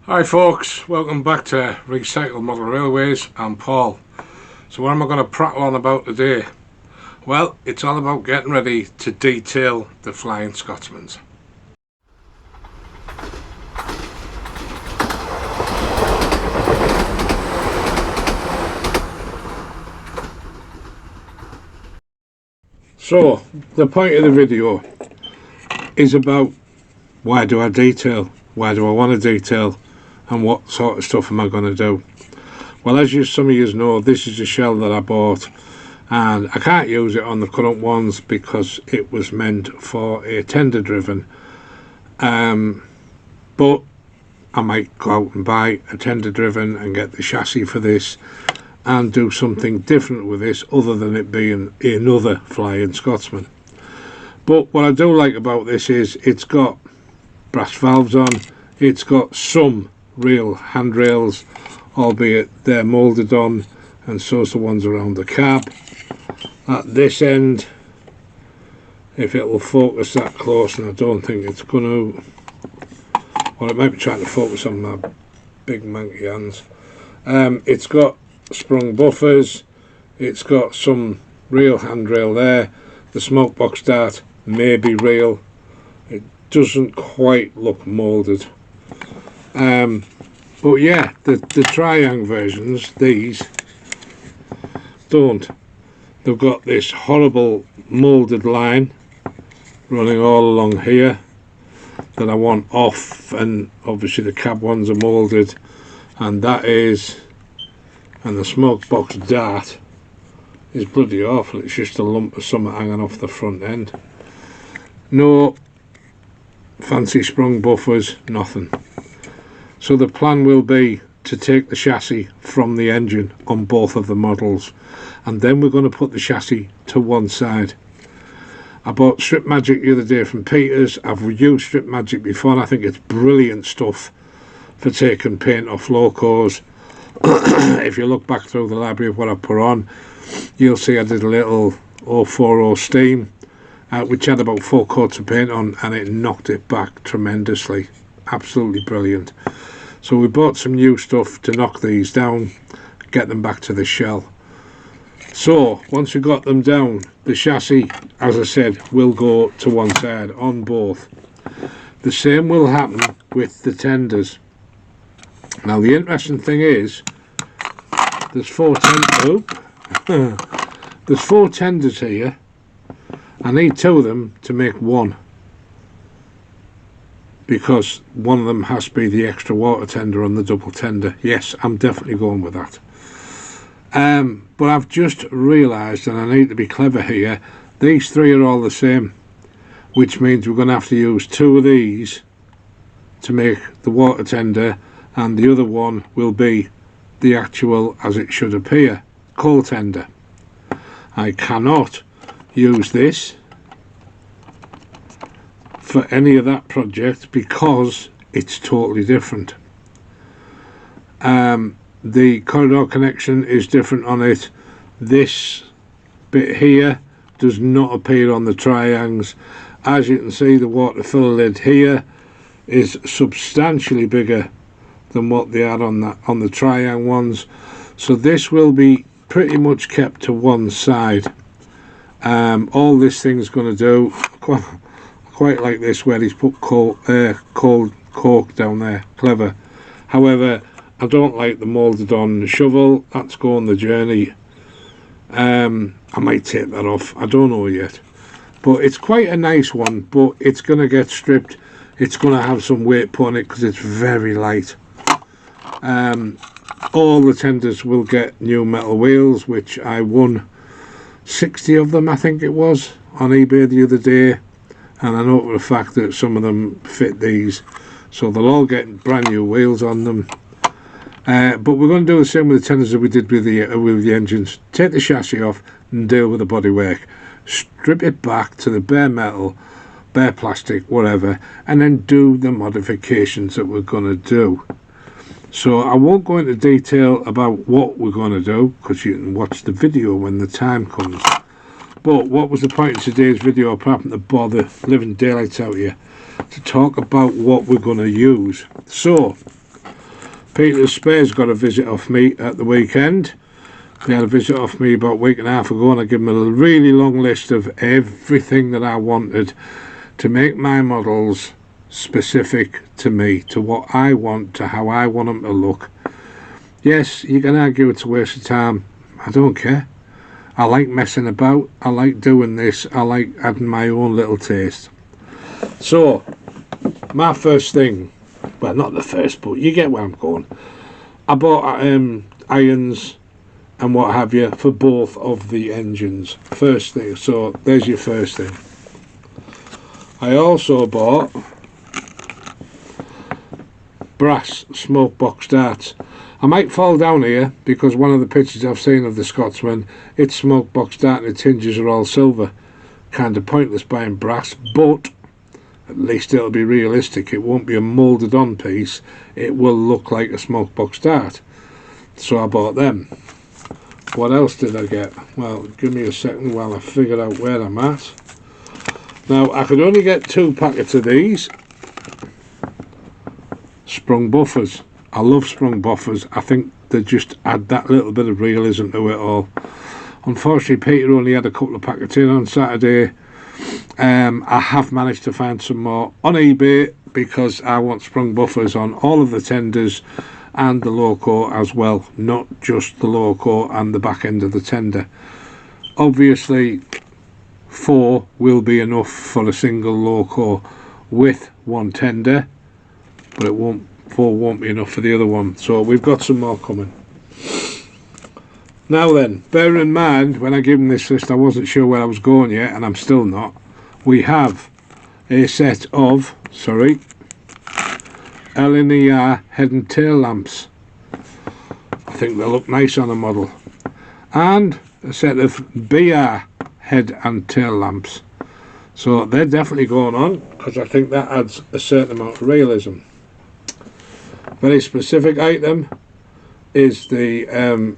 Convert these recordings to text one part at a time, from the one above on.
Hi folks, welcome back to Recycled Model Railways. I'm Paul. So what am I going to prattle on about today? Well, it's all about getting ready to detail the Flying Scotsmans. So the point of the video is about why do I detail, why do I want to detail, and what sort of stuff am I going to do. Well, as some of you know, this is a shell that I bought and I can't use it on the current ones because it was meant for a tender driven, but I might go out and buy a tender driven and get the chassis for this and do something different with this other than it being another Flying Scotsman. But what I do like about this is it's got brass valves on, it's got some real handrails, albeit they're moulded on, and so's the ones around the cab. At this end, if it will focus that close, and I don't think it's going to, well, it might be trying to focus on my big manky hands. It's got sprung buffers, it's got some real handrail there. The smoke box dart may be real, it doesn't quite look moulded. But yeah, the triangle versions, these don't. They've got this horrible moulded line running all along here that I want off, and obviously the cab ones are moulded, and that is, and the smoke box dart is bloody awful. It's just a lump of something hanging off the front end. No fancy sprung buffers, nothing. So the plan will be to take the chassis from the engine on both of the models, and then we're going to put the chassis to one side. I bought Strip Magic the other day from Peters. I've used Strip Magic before and I think it's brilliant stuff for taking paint off locos. If you look back through the library of what I put on, you'll see I did a little 040 steam which had about 4 coats of paint on, and it knocked it back tremendously. Absolutely brilliant. So we bought some new stuff to knock these down, get them back to the shell. So once we got them down, the chassis, as I said, will go to one side on both. The same will happen with the tenders. Now the interesting thing is there's there's four tenders here. I need 2 of them to make one, because one of them has to be the extra water tender on the double tender. Yes, I'm definitely going with that. But I've just realised, and I need to be clever here, these 3 are all the same, which means we're going to have to use 2 of these to make the water tender, and the other one will be the actual, as it should appear, coal tender. I cannot use this for any of that project because it's totally different. The corridor connection is different on it. This bit here does not appear on the triangles. As you can see, the water filler lid here is substantially bigger than what they are on the triangle ones, so this will be pretty much kept to one side. All this thing's going to do, quite like this where he's put cold cork down there, clever. However, I don't like the moulded on shovel, that's going the journey. I might take that off, I don't know yet, but it's quite a nice one, but it's going to get stripped. It's going to have some weight put on it because it's very light. All the tenders will get new metal wheels, which I won 60 of them, I think it was, on eBay the other day, and I know for a fact that some of them fit these, so they'll all get brand new wheels on them. But we're going to do the same with the tenders that we did with the engines. Take the chassis off and deal with the bodywork, strip it back to the bare metal, bare plastic, whatever, and then do the modifications that we're going to do. So I won't go into detail about what we're going to do because you can watch the video when the time comes. But what was the point of today's video apart from to bother living daylights out here, to talk about what we're going to use. So Peter's Spares got a visit off me at the weekend. They had a visit off me about a week and a half ago, and I gave them a really long list of everything that I wanted to make my models specific to me, to what I want, to how I want them to look. Yes, you can argue it's a waste of time. I don't care. I like messing about. I like doing this. I like adding my own little taste. So, my first thing, well, not the first, but you get where I'm going. I bought irons and what have you for both of the engines. First thing, so there's your first thing. I also bought brass smoke box darts. I might fall down here because one of the pictures I've seen of the Scotsman, its smoke box dart and its hinges are all silver. Kind of pointless buying brass, but at least it'll be realistic. It won't be a moulded on piece. It will look like a smoke box dart. So I bought them. What else did I get? Well, give me a second while I figure out where I'm at. Now, I could only get 2 packets of these sprung buffers. I love sprung buffers. I think they just add that little bit of realism to it all. Unfortunately, Peter only had a couple of packets in on Saturday. I have managed to find some more on eBay because I want sprung buffers on all of the tenders and the loco as well, not just the loco and the back end of the tender. Obviously 4 will be enough for a single loco with one tender, but 4 won't be enough for the other one, so we've got some more coming. Now then, bear in mind, when I gave them this list I wasn't sure where I was going yet, and I'm still not. We have a set of, linear head and tail lamps. I think they look nice on a model. And a set of BR head and tail lamps. So they're definitely going on, because I think that adds a certain amount of realism. Very specific item is the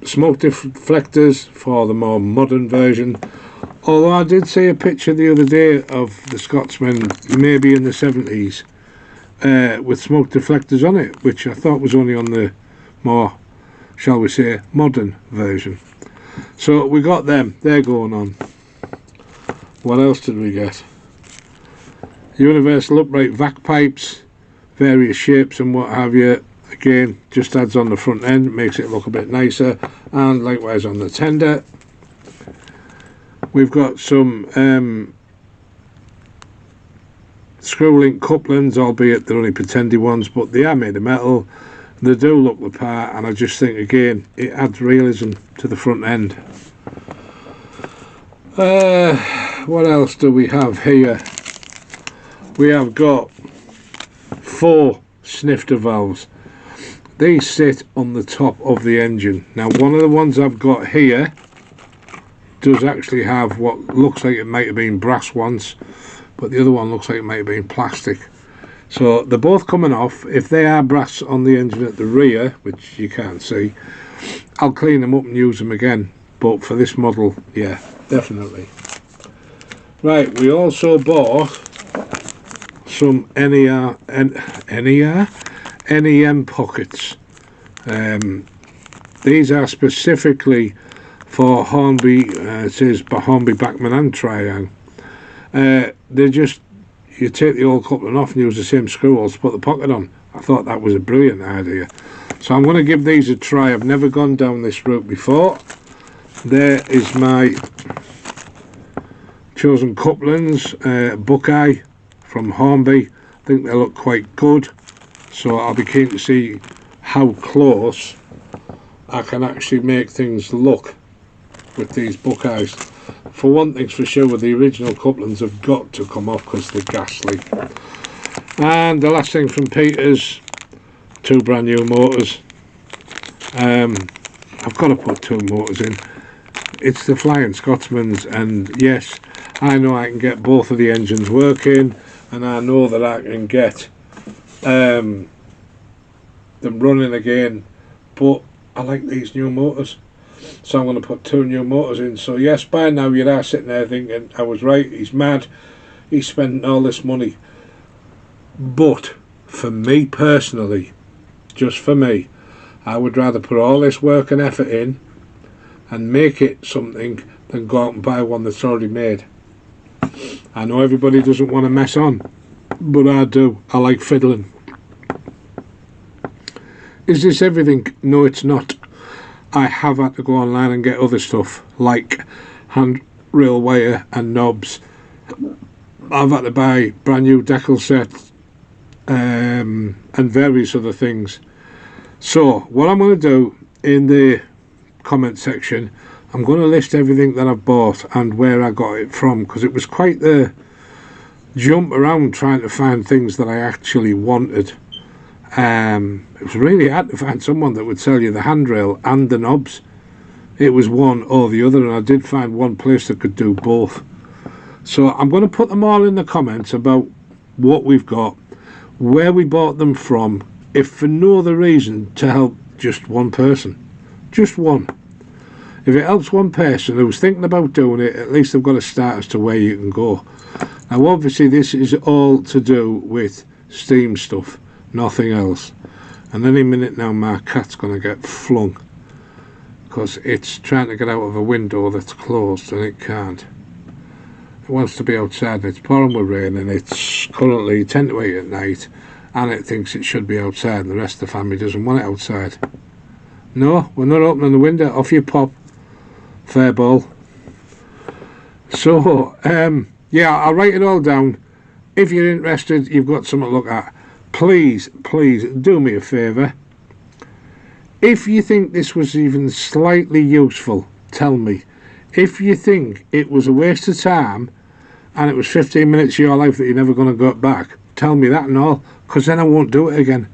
smoke deflectors for the more modern version. Although I did see a picture the other day of the Scotsman, maybe in the 70s, with smoke deflectors on it, which I thought was only on the more, shall we say, modern version. So we got them, they're going on. What else did we get? Universal upright vac pipes, various shapes and what have you. Again, just adds on the front end, makes it look a bit nicer, and likewise on the tender. We've got some screw link couplings, albeit they're only pretendy ones, but they are made of metal. They do look the part, and I just think again it adds realism to the front end. What else do we have here? We have got 4 snifter valves. These sit on the top of the engine. Now, one of the ones I've got here does actually have what looks like it might have been brass once, but the other one looks like it might have been plastic. So they're both coming off. If they are brass on the engine at the rear, which you can't see, I'll clean them up and use them again. But for this model, yeah, definitely. Right, we also bought some NEM pockets. These are specifically for Hornby, it says Hornby Bachmann and Triang. They just, you take the old coupling off and use the same screw holes to put the pocket on. I thought that was a brilliant idea. So I'm going to give these a try. I've never gone down this route before. There is my chosen couplings, Buckeye from Hornby. I think they look quite good. So I'll be keen to see how close I can actually make things look with these Buckeyes. For one thing's for sure, the original couplings have got to come off because they're ghastly. And the last thing from Peter's, 2 brand new motors. I've got to put 2 motors in. It's the Flying Scotsmans, and yes, I know I can get both of the engines working, and I know that I can get them running again, but I like these new motors, so I'm going to put 2 new motors in. So yes, by now you are sitting there thinking I was right, he's mad, he's spending all this money. But for me personally, just for me, I would rather put all this work and effort in and make it something than go out and buy one that's already made. I know everybody doesn't want to mess on, but I do. I like fiddling. Is this everything? No, it's not. I have had to go online and get other stuff like handrail wire and knobs. I've had to buy brand new decal sets and various other things. So what I'm going to do in the comment section, I'm going to list everything that I've bought and where I got it from, because it was quite the jump around trying to find things that I actually wanted. It was really hard to find someone that would sell you the handrail and the knobs. It was one or the other, and I did find one place that could do both. So I'm going to put them all in the comments about what we've got, where we bought them from, if for no other reason to help just one person. Just one. If it helps one person who's thinking about doing it, at least they've got a start as to where you can go. Now obviously this is all to do with steam stuff, nothing else. And any minute now my cat's going to get flung because it's trying to get out of a window that's closed and it can't. It wants to be outside and it's pouring with rain, and it's currently 10 to 8 at night, and it thinks it should be outside and the rest of the family doesn't want it outside. No, we're not opening the window. Off you pop. Fair ball. So yeah, I'll write it all down. If you're interested, you've got something to look at. Please do me a favour. If you think this was even slightly useful, tell me. If you think it was a waste of time and it was 15 minutes of your life that you're never going to go back, tell me that and all, because then I won't do it again.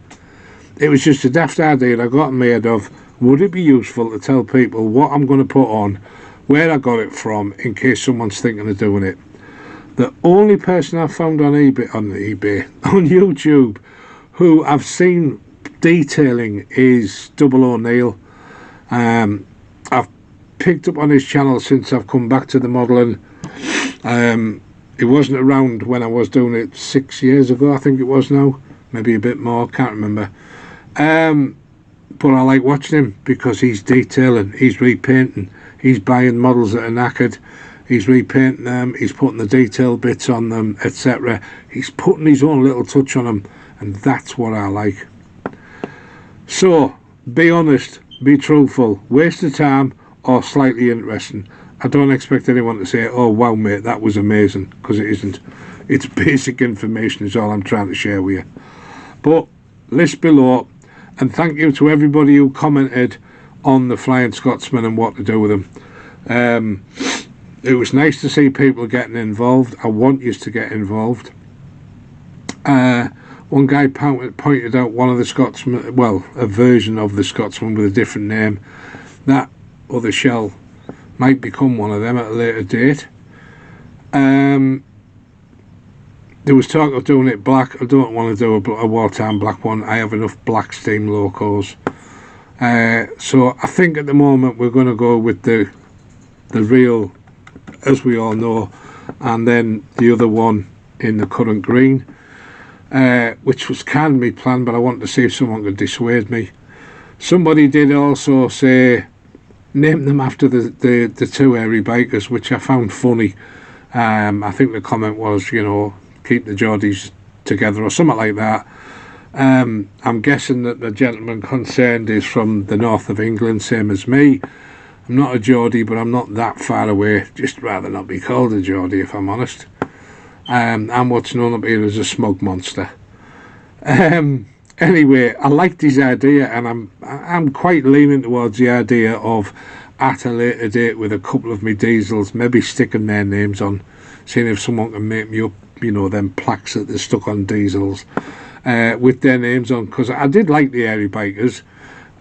It was just a daft idea I got made of. Would it be useful to tell people what I'm going to put on, where I got it from, in case someone's thinking of doing it? The only person I've found on YouTube, who I've seen detailing is Double O'Neill. I've picked up on his channel since I've come back to the modelling. He wasn't around when I was doing it 6 years ago, I think it was now. Maybe a bit more, can't remember. But I like watching him because he's detailing, he's repainting, he's buying models that are knackered, he's repainting them, he's putting the detail bits on them, etc. He's putting his own little touch on them, and that's what I like. So, be honest, be truthful, waste of time or slightly interesting. I don't expect anyone to say, oh wow mate, that was amazing, because it isn't. It's basic information is all I'm trying to share with you. But list below, and thank you to everybody who commented on the Flying Scotsman and what to do with them. It was nice to see people getting involved. I want you to get involved. One guy pointed out one of the Scotsman, well, a version of the Scotsman with a different name. That other shell might become one of them at a later date. There was talk of doing it black. I don't want to do a wartime black one. I have enough black steam locos. So I think at the moment we're going to go with the real, as we all know, and then the other one in the current green, which was kind of my plan, but I wanted to see if someone could dissuade me. Somebody did also say name them after the two airy bikers, which I found funny. I think the comment was, you know, keep the Geordies together or something like that. I'm guessing that the gentleman concerned is from the north of England, same as me. I'm not a Geordie, but I'm not that far away. Just rather not be called a Geordie, if I'm honest. I'm what's known up here as a smug monster. Anyway, I liked his idea, and I'm quite leaning towards the idea of at a later date with a couple of me diesels, maybe sticking their names on, seeing if someone can make me up, you know, them plaques that they're stuck on diesels with their names on, because I did like the airy bikers.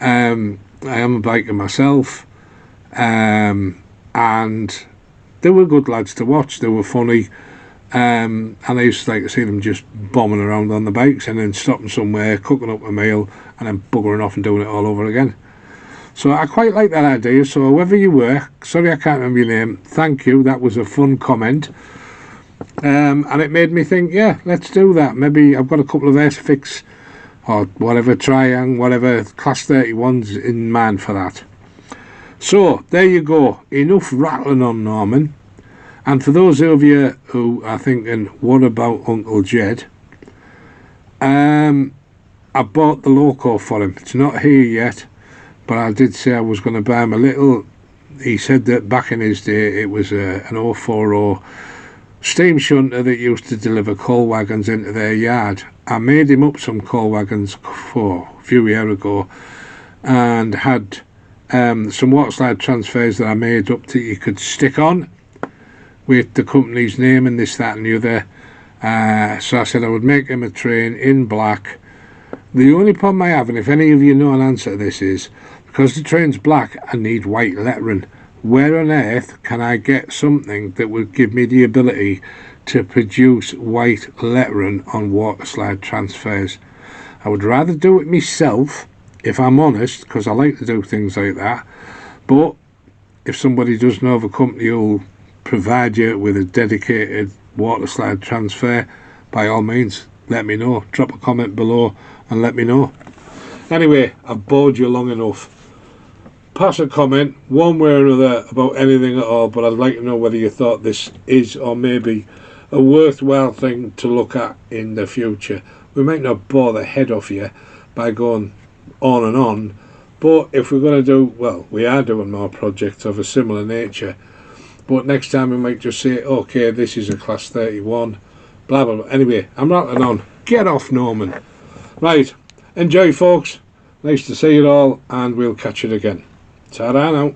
I am a biker myself, and they were good lads to watch. They were funny, and I used to like to see them just bombing around on the bikes and then stopping somewhere, cooking up a meal, and then buggering off and doing it all over again. So I quite like that idea. So whoever you were, sorry I can't remember your name, thank you, that was a fun comment. And it made me think, yeah, let's do that. Maybe I've got a couple of Airfix or whatever triangle, whatever class 31's in mind for that. So there you go, enough rattling on, Norman. And for those of you who are thinking, what about Uncle Jed? I bought the loco for him. It's not here yet, but I did say I was going to buy him a little. He said that back in his day it was an 040 steam shunter that used to deliver coal wagons into their yard. I made him up some coal wagons for a few years ago, and had some water slide transfers that I made up that you could stick on with the company's name and this, that and the other. So I said I would make him a train in black. The only problem I have, and if any of you know an answer to this, is because the train's black, I need white lettering. Where on earth can I get something that would give me the ability to produce white lettering on water slide transfers? I would rather do it myself, if I'm honest, because I like to do things like that. But if somebody does know of a company who'll provide you with a dedicated water slide transfer, by all means let me know. Drop a comment below and let me know. Anyway, I've bored you long enough. Pass a comment one way or another about anything at all, but I'd like to know whether you thought this is or maybe a worthwhile thing to look at in the future. We might not bore the head off you by going on and on, but if we're going to do, well, we are doing more projects of a similar nature, but next time we might just say, okay, this is a class 31, blah blah blah. Anyway, I'm rattling on. Get off, Norman. Right, enjoy folks, nice to see you all, and we'll catch you again. Ta-ra now.